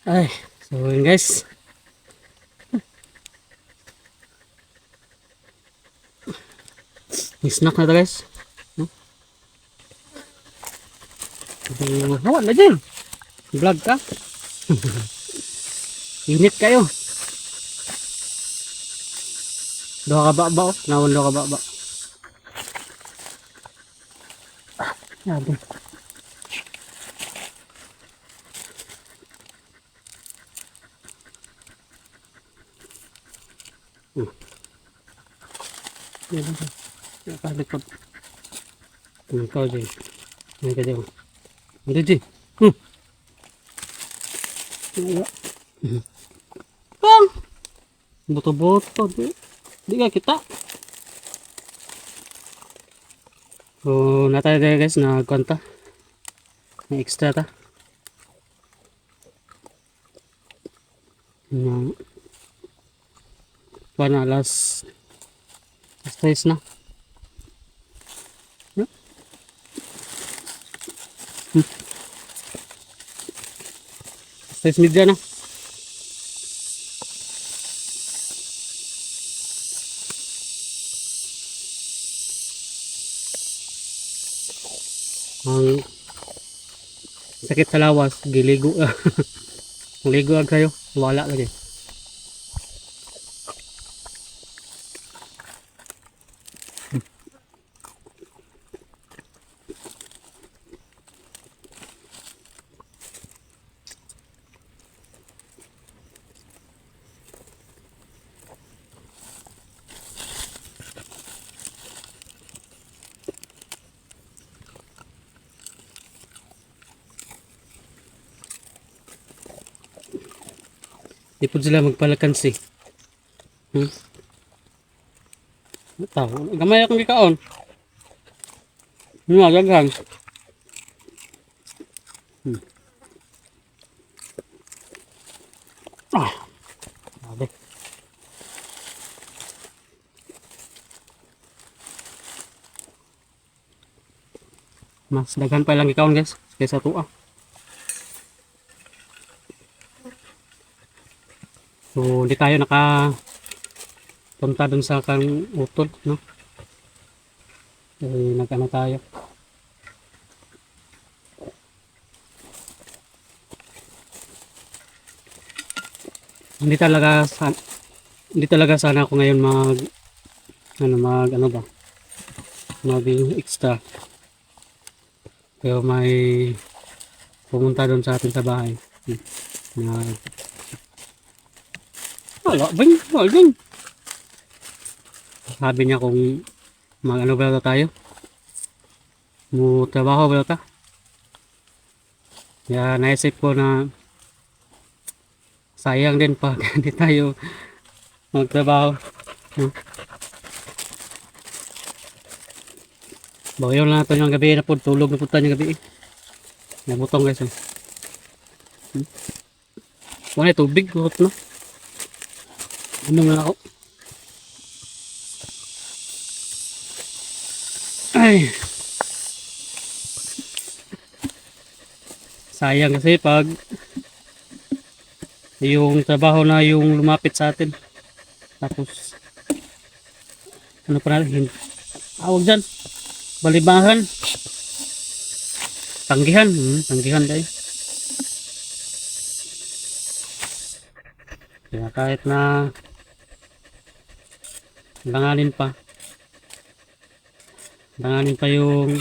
Ay, so yun guys. May snack na to guys. Hawa na dyan. Vlog ka. Init kayo. Doha ka ba oh? Nawon doha ka ba? Sabi. Nakalikot. Ikaw dyan. Ngayon ka dyan. Hindi dyan. Pang! Boto-boto. Di ka kita. So, natay tayo guys na konta. Na extra ta. Na na last 6 na. Size media na. Ang sakit sa lawas, giligo. Ligo ag kayo, wala lagi. Di po sila magpalakansi. Tao, gamay akong gikaon. Gaghan. Sabi. Mas daghan pa lang gikaon guys, kaysa tuwa. So, hindi tayo punta dun sa kang utol, no? Nag-ano tayo. Hindi talaga sana ako ngayon mag extra. Pero may pumunta doon sa atin sa bahay. Na wala. Sabi niya kung ba tayo? Trabaho ba ta? Kaya naisip ko na sayang din pag hindi tayo magtrabaho. Bawayon lang natin yung gabi na po. Tulog na po tayo yung gabi. Nabutong guys. Wala tubig. Hot no? Ano nga ako? Ay. Sayang kasi pag yung trabaho na yung lumapit sa atin. Tapos ano pa natin? Awag dyan. Balibahan. Tanggihan. Tanggihan tayo. Kaya kahit na langanin pa yung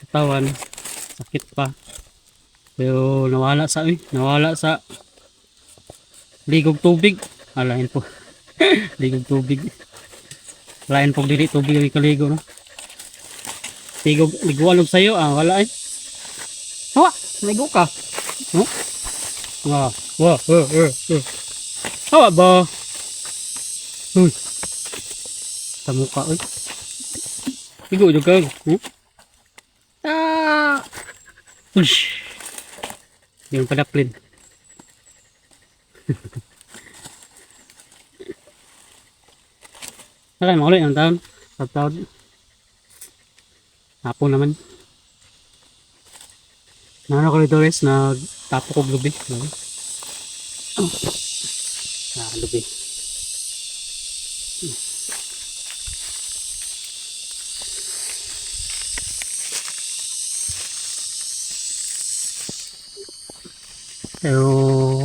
katawan, sakit pa, pero nawala sa ligog tubig. Alain po. Ligog tubig, lain po dili tubig ang kaligo no. Liguan og sayo wala hawa ligo ka no. Hawa ba sa mukha ligo jud ka ush yung padaplin. Wala mo ulit ang taon sa taon hapon naman. Nano ko dito guys Tapo ko lubi. Lubi. Pero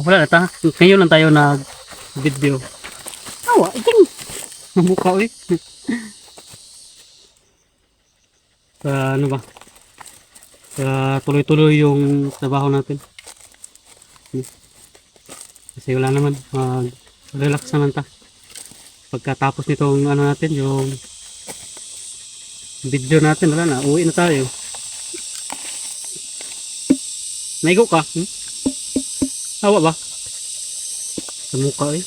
wala na ta. Ngayon lang tayo nag-video. Awa, itong mukha eh. Ano ba? Tuloy-tuloy yung trabaho natin. Kasi wala naman. Relax naman ta. Pagkatapos nitong ano natin, yung video natin, wala na. Uwi na tayo. Naigo ka? Awa ba? Sa mukha eh.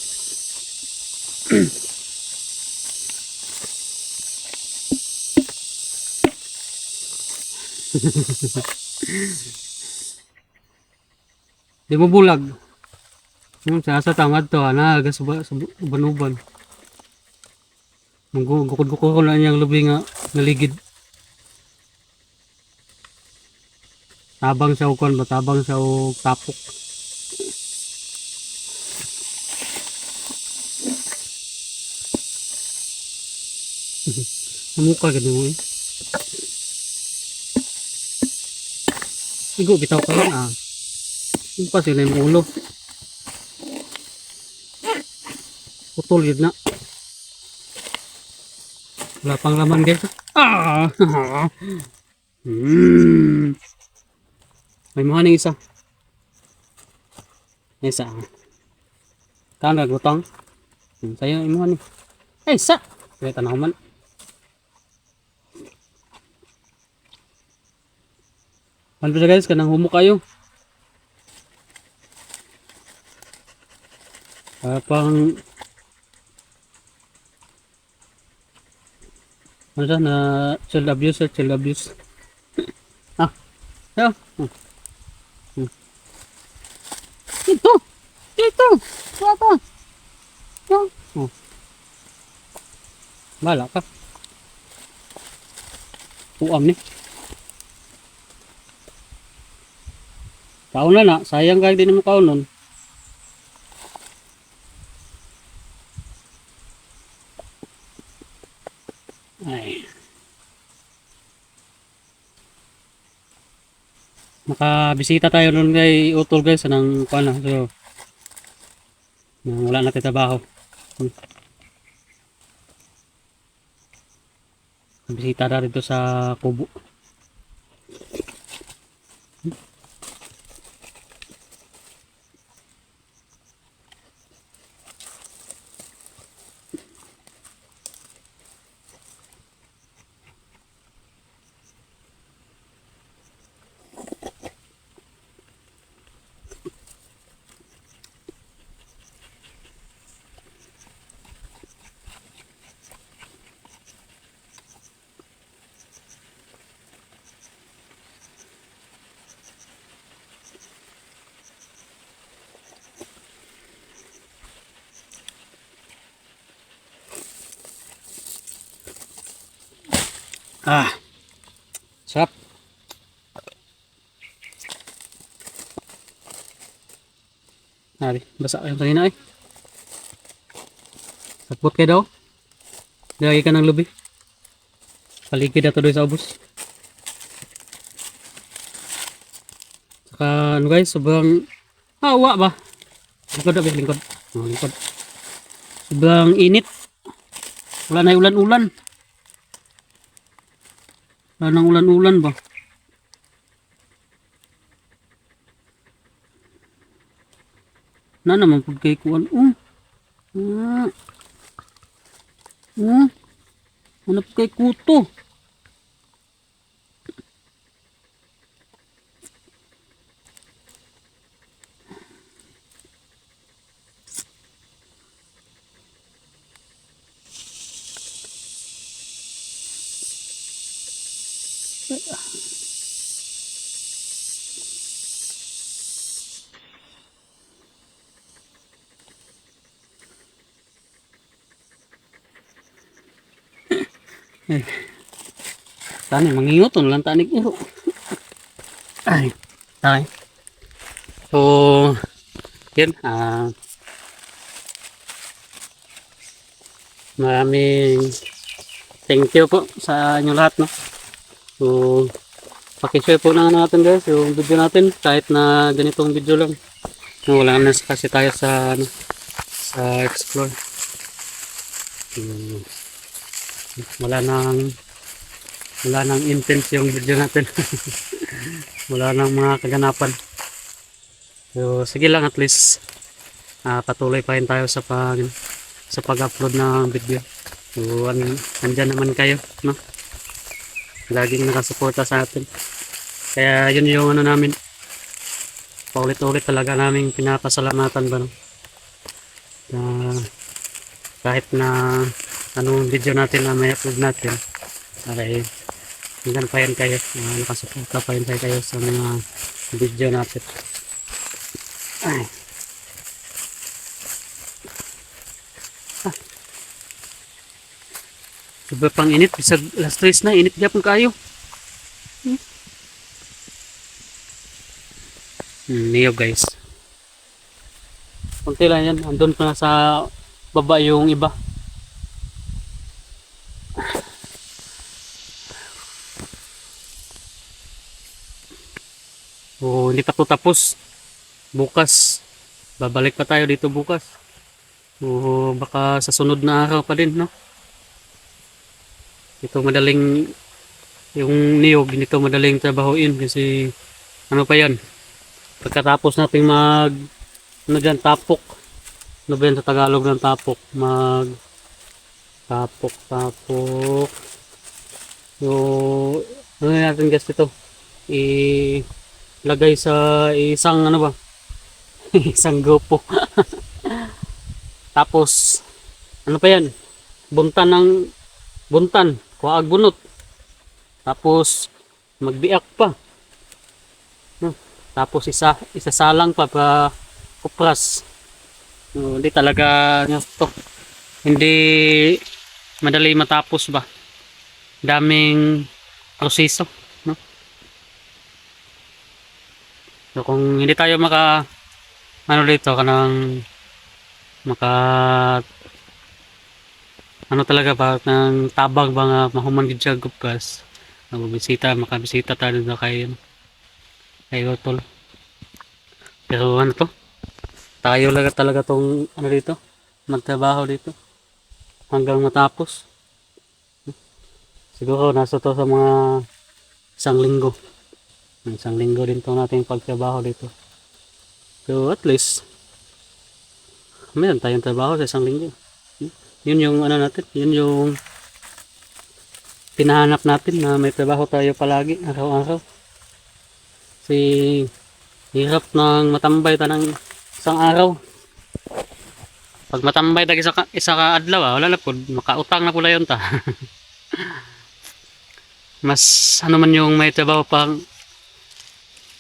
Di mo bulag. Sa tangad to, nagas uban-uban. Gukod-gukod ko na niyang lubi nga naligid. Tabang sa ukon ba? Tabang sa tapok. Mukha ganun mo eh. Igo, bitaw ka lang ah. Yung pa sila yung ulo. Putol yun na. Wala pang laman guys. May mga ning isa. Isa. Kang gutang. Sayo imo ni. Isa. Kaya tanaw man. Ano ba guys, kanang humok kayo. Pang ano siya na child abuse. Ayo. Ito. Wata. Yo. Bala ka. Uam ni. Kaon na, sayang kay din mo kaon nun. Ay. Nakabisita tayo nun kay Utol guys ng kuan na. So wala na tayo trabaho. Bisita na rito sa Kubo. Sarap. Nari, basa yung kanina eh. Sakbot kayo daw. Lagi ka ng lubi. Paligid na to doon sa ubos. Saka ano guys, sobrang hawa ba? Lingkod. Lingkod. Sobrang init. Wala na ulan-ulan. Wala nang ulan-ulan ba? Na naman pag kay kuan. Ano pag kay kuto? Tani mangingot lang tanig iro. Ay, tay. So, yun. Maraming thank you po sa inyo lahat, no? So, pakishare po na natin guys yung video natin kahit na ganitong video lang. No, wala na kasi tayo sa, ano, sa explore. Hmm, wala nang intense yung video natin. Wala nang mga kaganapan. So, sige lang at least patuloy pa rin tayo sa pag-upload ng video. So, andyan naman kayo, no? Laging nakasuporta sa atin. Kaya yun yung ano namin, paulit-ulit talaga naming pinapasalamatan ba, no? Kahit na anong video natin na may upload natin, ay hanggang pa yan kayo, nakasuporta pa rin kayo sa mga video natin. Ay. Iba pang init, bisag last 3 na, init gyapon kayo. Niyog guys. Kunti lang yan, andun pa na sa baba yung iba. O, hindi pa to tapos. Bukas, babalik pa tayo dito bukas. O, baka sa sunod na araw pa din, no? Ito madaling, yung niyog, hindi to madaling trabahoin kasi ano pa yan, pagkatapos natin ano dyan, tapok, ano ba yan sa Tagalog ng tapok, tapok yung ano natin guys ito, ilagay sa isang ano ba isang grupo. Tapos ano pa yan, buntan kuhaag bunot, tapos magbiak pa, no? Tapos isasalang pa kupras. No, hindi talaga to, hindi madali matapos ba, daming proseso, no? So, kung hindi tayo ano dito kanang maka ano talaga ba ng tabang ba nga mahuman gid siya gupkas, makabisita tayo na kay Utol. Pero ano to, tayo lang talaga tong ano dito, magtrabaho dito hanggang matapos. Siguro nasa to sa mga isang linggo din to natin pagtrabaho dito. So at least meron tayong trabaho sa isang linggo. Yun yung ano natin, yun yung pinahanap natin, na may trabaho tayo palagi araw-araw. Kasi hirap nang matambay ta ng isang araw. Pag matambay ta isa ka adlaw, wala na po, makautang na pula yun ta. Mas ano man yung may trabaho pang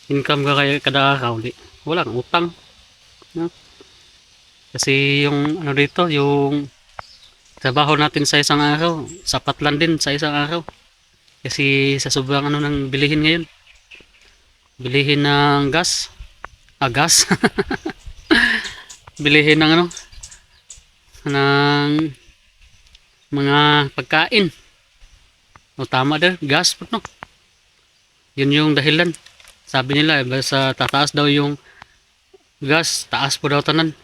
income ka kaya kada araw, wala kang utang, no? Kasi yung ano dito, yung trabaho natin sa isang araw, sapat lang din sa isang araw. Kasi sa sobrang ano ng bilihin ngayon, bilihin ng gas, bilihin ng ano, ng mga pagkain. O tama din, gas po, no? Yun yung dahilan. Sabi nila, sa tataas daw yung gas, taas po daw tanan.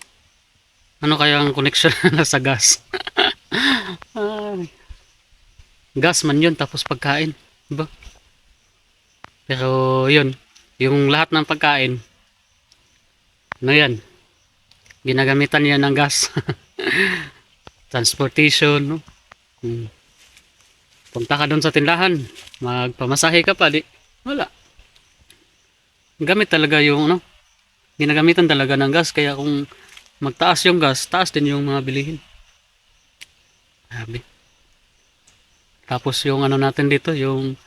Ano kaya ang connection sa gas? Gas man yun, tapos pagkain, diba? Pero yun, yung lahat ng pagkain, ano yan, ginagamitan yan ng gas. Transportation, no? Punta ka doon sa tindahan, magpamasahe ka pa, wala. Gamit talaga yung ano, ginagamitan talaga ng gas. Kaya kung magtaas yung gas, taas din yung mga bilihin. Sabi. Tapos yung ano natin dito, yung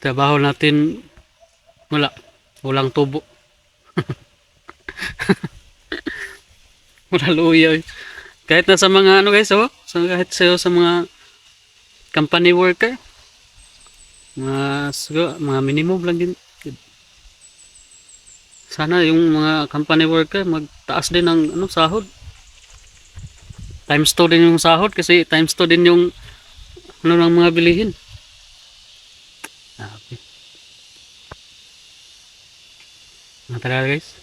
trabaho natin, walang tubo. Wala luya. Kahit na sa mga ano guys, kahit sa mga company worker, siguro, mga minimum lang din. Sana yung mga company worker magtaas din ng ano, sahod. Times 2 din yung sahod kasi times 2 din yung ano ng mga bilihin. Okay. Talaga guys,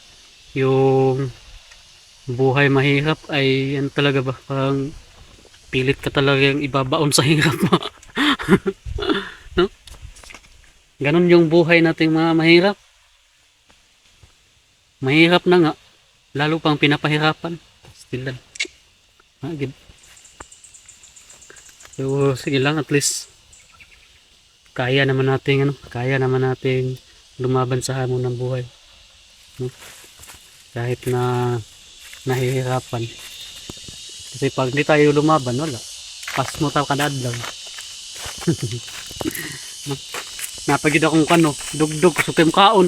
yung buhay mahirap ay yan talaga ba, parang pilit ka talaga yung ibabaon sa hirap mo. No? Ganon yung buhay nating mga mahirap. Mahirap na nga, lalo pang pinapahirapan. Still lang. Gid. So sige lang, at least kaya naman nating ano, kaya naman nating lumaban sa hamon ng buhay. No? Kahit na nahihirapan. Kasi pag hindi tayo lumaban, wala. Pas mo tayo kadadlaw. Napagid akong kano, dugdug, sukay mo kaon.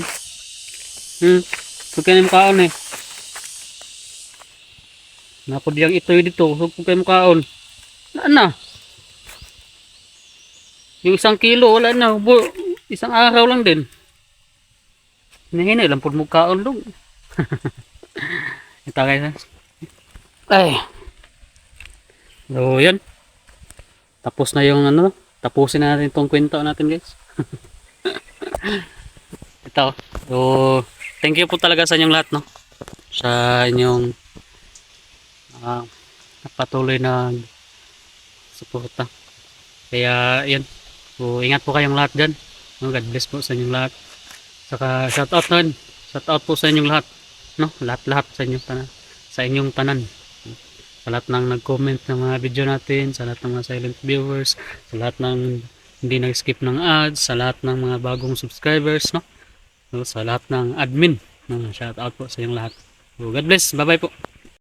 Sukay mo kaon eh. Napod yang ito dito, sukay mo kaon. Wala na. Yung 1 kilo, wala na. Isang araw lang din. Hinahinay lang po mo kaon dong. Ito guys. Ay. So yan. Tapos na yung ano. Tapusin na natin itong kwento natin guys. Ito. So thank you po talaga sa inyong lahat, no. Sa inyong patuloy na suporta. Kaya yan. So ingat po kayong lahat dyan. No, God bless po sa inyong lahat. Saka shout out nun. Shout out po sa inyong lahat. No, lahat-lahat sa inyong tanan. Sa inyong tanan. Sa lahat ng nag-comment ng mga video natin, sa lahat ng mga silent viewers, sa lahat ng hindi nag-skip ng ads, sa lahat ng mga bagong subscribers, no? So, sa lahat ng admin. No, shout out po sa inyong lahat. So, God bless. Bye-bye po.